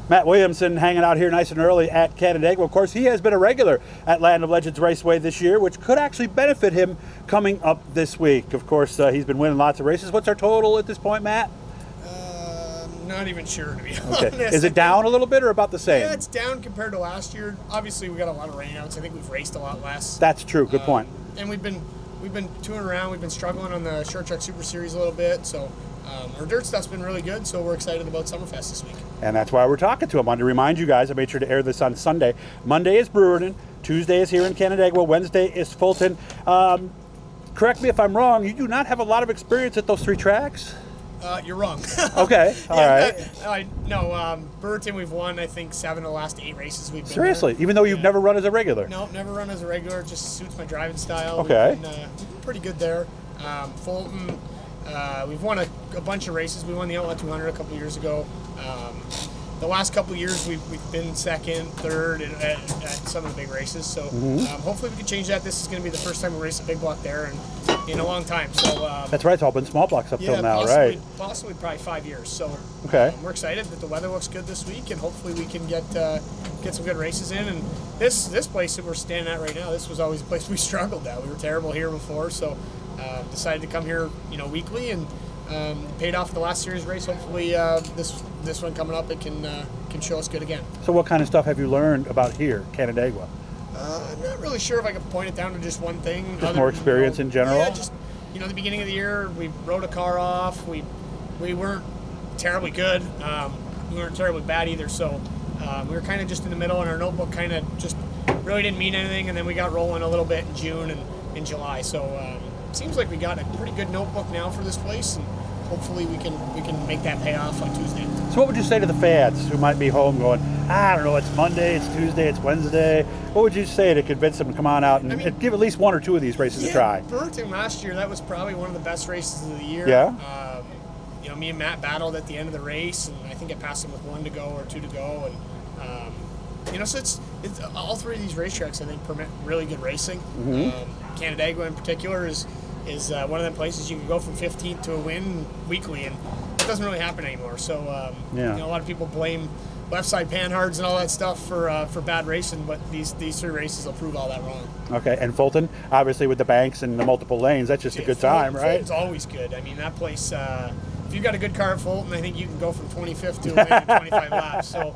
Matt Williamson hanging out here nice and early at Canandaigua. Of course, he has been a regular at Land of Legends Raceway this year, which could actually benefit him coming up this week. Of course, he's been winning lots of races. What's our total at this point, Matt? Not even sure, to be Okay. honest. Is it down a little bit or about the same? Yeah, it's down compared to last year. Obviously, we got a lot of rainouts. I think we've raced a lot less. That's true. Good point. And we've been touring around. We've been struggling on the Short Track Super Series a little bit. So our dirt stuff's been really good. So we're excited about SummerFAST this week. And that's why we're talking to him. I want to remind you guys, I made sure to air this on Sunday. Monday is Brewerton. Tuesday is here in Canandaigua. Wednesday is Fulton. Correct me if I'm wrong. You do not have a lot of experience at those three tracks? You're wrong. Okay, all right. No, Brewerton, we've won, I think, 7 of the last 8 races we've been Seriously? there. Even though you've never run as a regular? No, never run as a regular. It just suits my driving style. Okay. We've been pretty good there. Fulton, we've won a bunch of races. We won the Outlaw 200 a couple years ago. The last couple of years, we've been second, third at some of the big races. So hopefully we can change that. This is going to be the first time we race a big block there in a long time. So that's right. It's all been small blocks up till now, right? Possibly probably 5 years. So okay. We're excited that the weather looks good this week, and hopefully we can get some good races in. And this place that we're standing at right now, this was always a place we struggled at. We were terrible here before, so decided to come here, weekly, and paid off the last series race. Hopefully this one coming up, it can show us good again. So what kind of stuff have you learned about here, Canandaigua? I'm not really sure if I could point it down to just one thing. Just more experience in general? Yeah, just, the beginning of the year, we rode a car off. We weren't terribly good. We weren't terribly bad either, so we were kind of just in the middle, and our notebook kind of just really didn't mean anything, and then we got rolling a little bit in June and in July. So it seems like we got a pretty good notebook now for this place, and hopefully we can make that pay off on Tuesday. So what would you say to the fans who might be home going, I don't know, it's Monday, it's Tuesday, it's Wednesday. What would you say to convince them to come on out and give at least one or two of these races a try? Brewerton last year, that was probably one of the best races of the year. Yeah. Me and Matt battled at the end of the race, and I think I passed him with 1 to go or 2 to go, and so it's all 3 of these racetracks I think permit really good racing. Canandaigua in particular is one of them places you can go from 15th to a win weekly, and it doesn't really happen anymore. So a lot of people blame left side panhards and all that stuff for bad racing, but these 3 races will prove all that wrong. Okay, and Fulton, obviously with the banks and the multiple lanes, that's just a good time, right? Fulton's always good. I mean, that place, if you've got a good car at Fulton, I think you can go from 25th to a win in 25 laps. So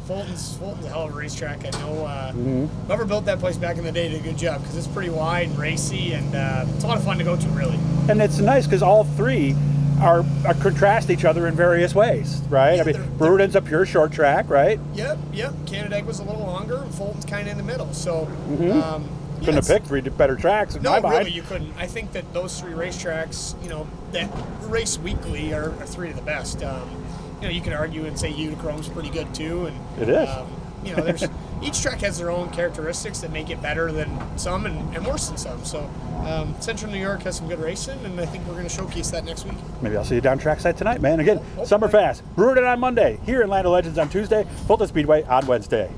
Fulton's a hell of a racetrack. I know whoever built that place back in the day did a good job, because it's pretty wide and racy, and it's a lot of fun to go to, really. And it's nice because all 3 are contrast each other in various ways, right? Yeah, I mean, Brewerton's a pure short track, right? Yep. Canandaigua's a little longer, and Fulton's kind of in the middle. So couldn't have picked 3 better tracks in my mind. No, really, you couldn't. I think that those 3 racetracks, that race weekly are 3 of the best. You could argue and say Uticrome's pretty good too, and it is. There's each track has their own characteristics that make it better than some and worse than some. So Central New York has some good racing, and I think we're going to showcase that next week. Maybe I'll see you down trackside tonight, man. Again, SummerFAST, Brewerton on Monday, here in Land of Legends on Tuesday, Brewerton Speedway on Wednesday.